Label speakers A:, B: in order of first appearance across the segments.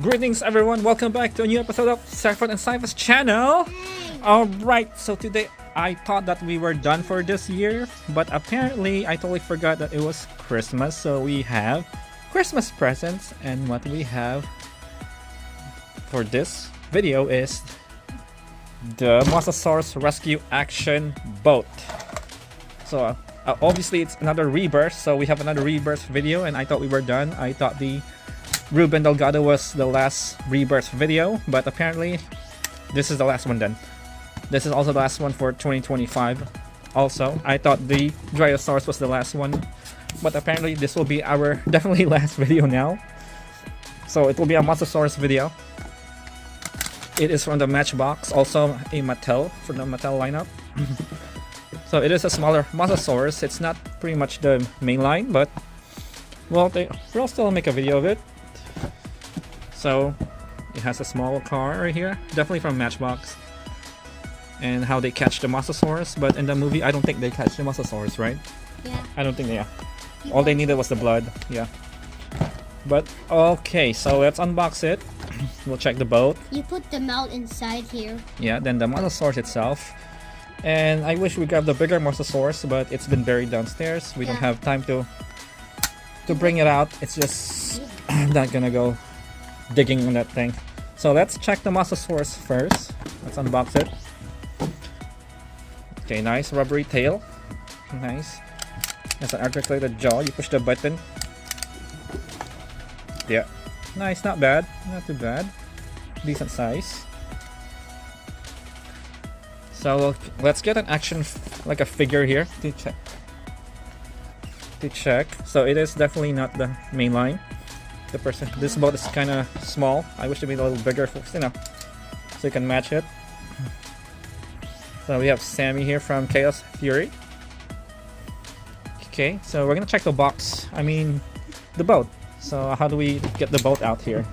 A: Greetings everyone, welcome back to a new episode of Saffron and Cypher's channel. Alright, so today I thought that we were done for this year, but apparently I totally forgot that it was Christmas. So we have Christmas presents, and what we have for this video is the MOSASAURUS Rescue Action Boat. So obviously it's another Rebirth, so we have another Rebirth video, and I thought we were done. I thought the Ruben Delgado was the last Rebirth video, but apparently this is the last one then. This is also the last one for 2025. Also, I thought the Dryosaurus was the last one, but apparently this will be our definitely last video now. So it will be a MOSASAURUS video. It is from the Matchbox, also a Mattel, from the Mattel lineup. So it is a smaller MOSASAURUS. It's not pretty much the main line, but well, we'll still make a video of it. So it has a small car right here, definitely from Matchbox, and how they catch the MOSASAURUS. But in the movie, I don't think they catch the MOSASAURUS, right?
B: Yeah.
A: I don't think they are. All they needed was the blood. Yeah. But okay, so let's unbox it. We'll check the boat.
B: You put the mount inside here.
A: Yeah, then the MOSASAURUS itself. And I wish we got the bigger MOSASAURUS, but it's been buried downstairs. We don't have time to bring it out. It's just not gonna go digging on that thing. So let's check the MOSASAURUS first. Let's unbox it. Okay, nice rubbery tail. Nice. Has an articulated jaw. You push the button. Yeah. Nice, not bad. Not too bad. Decent size. So let's get an action, like a figure here to check. So it is definitely not the main line. This boat is kind of small. I wish to be a little bigger, so you can match it. So we have Sammy here from Chaos Fury. Okay, so we're gonna check the box. I mean, the boat. So how do we get the boat out here?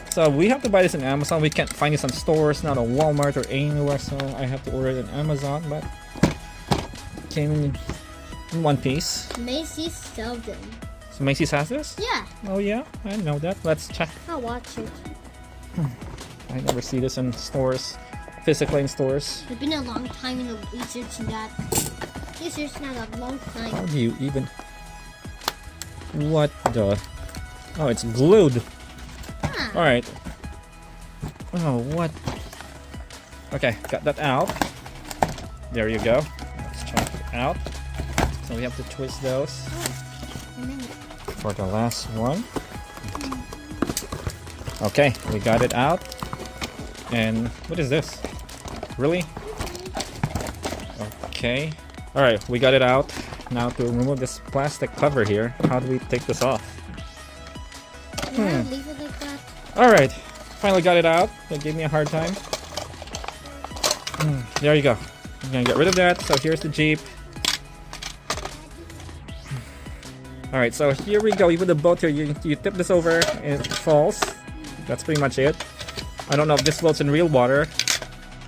A: So we have to buy this on Amazon. We can't find this on stores, not on Walmart or anywhere. So I have to order it on Amazon, but it came in one piece.
B: Macy's sells them.
A: So Macy's has this?
B: Yeah.
A: Oh yeah, I didn't know that. Let's check.
B: I'll watch it.
A: I never see this in stores, physically in stores.
B: It's been a long time in researching that. Research not a long time.
A: How do you even? What the? Oh, it's glued.
B: Ah.
A: All right. Oh, what? Okay, got that out. There you go. Let's check it out. So we have to twist those. For the last one. Okay, we got it out. And what is this? Really? Okay. Alright, we got it out. Now to remove this plastic cover here, how do we take this off?
B: Leave it like that.
A: Alright, finally got it out. It gave me a hard time. There you go. I'm gonna get rid of that. So here's the Jeep. Alright, so here we go. Even the boat here, you tip this over and it falls. That's pretty much it. I don't know if this floats in real water.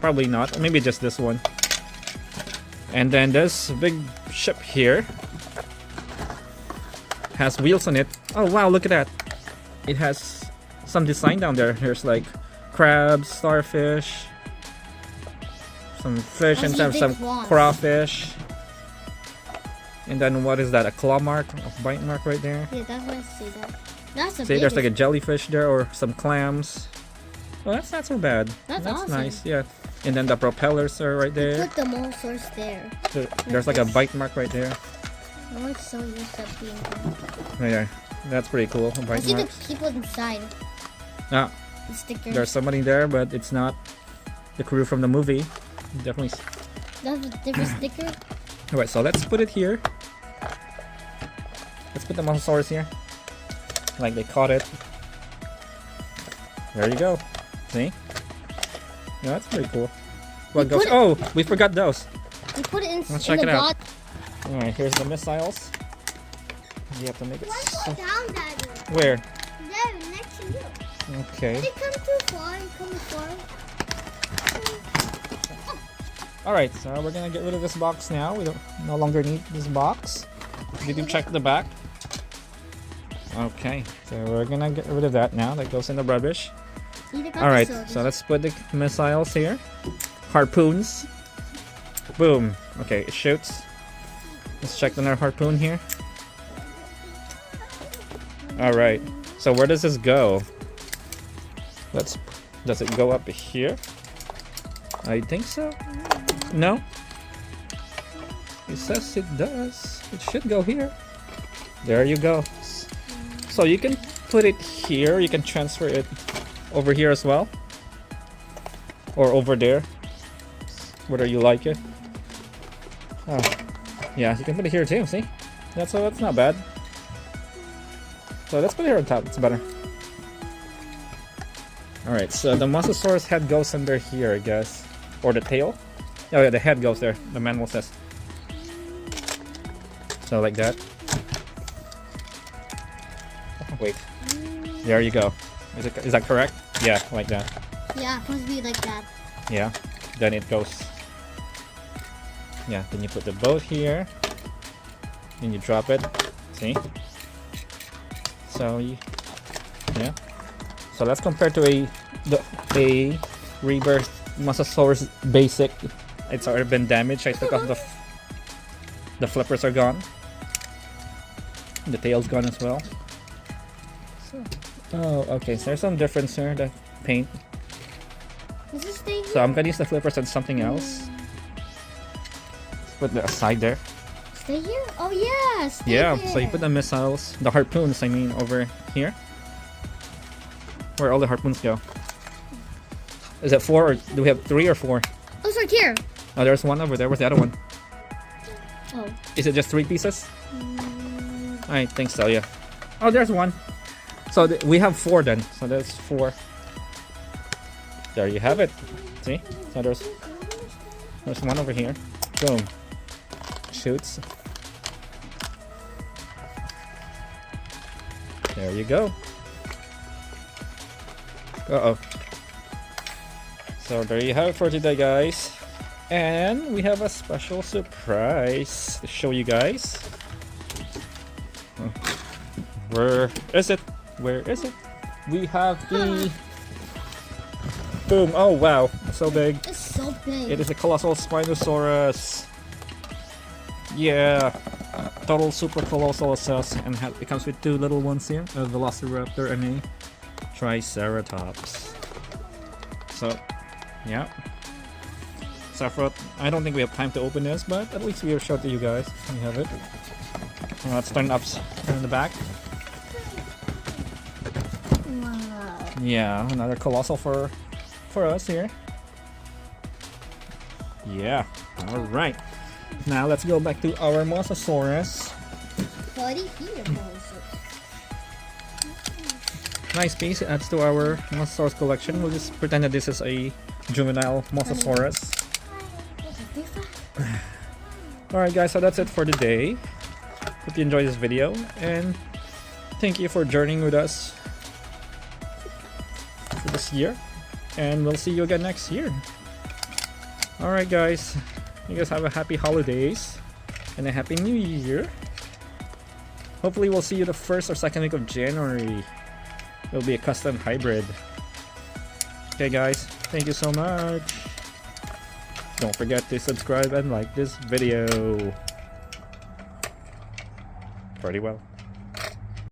A: Probably not. Maybe just this one. And then this big ship here has wheels on it. Oh wow, look at that. It has some design down there. There's like crabs, starfish, some fish, and some crawfish. And then what is that? A claw mark? A bite mark right there?
B: Yeah, that's what I see that. That's a
A: See, there's like a jellyfish there or some clams. Well, that's not so bad.
B: That's awesome.
A: Nice, yeah. And then the propellers are right there.
B: Put the MOSASAURUS there.
A: There's like a bite mark right there.
B: I want so used to being there.
A: Right there. That's pretty cool.
B: I
A: Bite
B: see
A: marks.
B: the people inside.
A: Ah,
B: The stickers.
A: there's somebody there, but it's not the crew from the movie. Definitely.
B: That's a different sticker.
A: Alright, so let's put it here. Let's put the MOSASAURUS here. Like they caught it. There you go. See? Yeah, that's pretty cool. What goes? Oh, we forgot those.
B: We put it in.
A: Let's check it out.
B: God.
A: Alright, here's the missiles. You have to make it.
B: Down, Daddy.
A: Where?
B: There, next to you.
A: Okay.
B: They come too far. Come far.
A: Alright, so we're gonna get rid of this box now. We don't no longer need this box. Did you check the back? Okay, so we're gonna get rid of that now. That goes in the rubbish.
B: See,
A: Alright, so let's put the missiles here. Harpoons. Boom. Okay, it shoots. Let's check another harpoon here. Alright, so where does this go? Does it go up here? I think so. No? It says it does. It should go here. There you go. So you can put it here. You can transfer it over here as well. Or over there. Whether you like it. Oh. Yeah, you can put it here too, see? That's not bad. So let's put it here on top. It's better. Alright, so the MOSASAURUS head goes under here, I guess. Or the tail. Oh yeah, the head goes there. The manual says. So like that. Oh, wait. There you go. Is that correct? Yeah, like that.
B: Yeah, supposed to be like that.
A: Yeah. Then it goes. Yeah, then you put the boat here. Then you drop it. See? So yeah. So let's compare to a Rebirth MOSASAURUS basic. It's already been damaged. I took off the flippers are gone. The tail's gone as well. Oh, okay. So there's some difference here. The paint.
B: Does this stay here?
A: So I'm gonna use the flippers on something else. Let's put that aside there.
B: Stay here? Oh yeah, stay
A: Yeah.
B: there.
A: So you put the missiles, the harpoons. I mean, over here. Where all the harpoons go? Is it 4 or do we have 3 or 4?
B: Oh, it's right here.
A: Oh, there's one over there. Where's the other one?
B: Oh.
A: Is it just 3 pieces? I think so, yeah. Oh, there's one. So we have 4 then. So there's 4. There you have it. See? So there's one over here. Boom. Shoots. There you go. Uh-oh. So there you have it for today, guys. And we have a special surprise to show you guys. Where is it? Where is it? We have the... Boom. Oh, wow. So big.
B: It's so big.
A: It is a colossal Spinosaurus. Yeah. Total super colossal assess. And it comes with 2 little ones here. A Velociraptor and a Triceratops. So, yeah. Sephiroth, I don't think we have time to open this, but at least we will show it to you guys. We have it. Let's turn it up in the back.
B: Wow.
A: Yeah, another colossal for us here. Yeah. Alright. Now let's go back to our MOSASAURUS.
B: Buddy here,
A: Nice piece. It adds to our MOSASAURUS collection. We'll just pretend that this is a juvenile MOSASAURUS. Alright guys, so that's it for today. Hope you enjoyed this video, and thank you for journeying with us for this year. And we'll see you again next year. Alright guys, you guys have a happy holidays and a happy new year. Hopefully we'll see you the 1st or 2nd week of January. It'll be a custom hybrid. Okay guys, thank you so much. Don't forget to subscribe and like this video. Pretty well.